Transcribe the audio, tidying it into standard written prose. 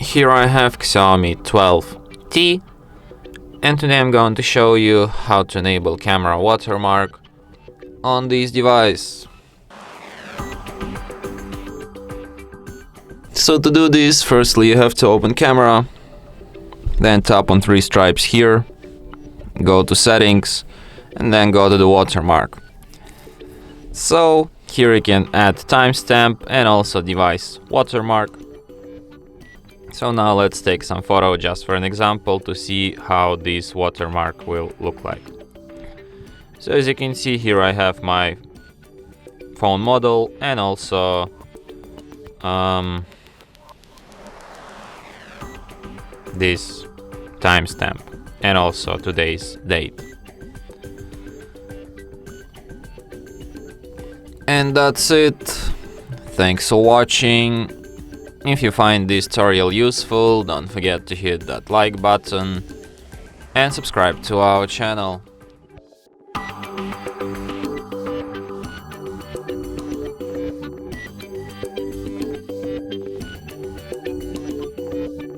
Here I have XIAOMI 12T, and today I'm going to show you how to enable camera watermark on this device. So to do this, firstly you have to open camera, then tap on three stripes here, go to settings, and then go to the watermark. So here you can add timestamp and also device watermark. So now let's take some photo just for an example to see how this watermark will look like. So as you can see here I have my phone model and also this timestamp and also today's date. And that's it. Thanks for watching. If you find this tutorial useful, don't forget to hit that like button and subscribe to our channel.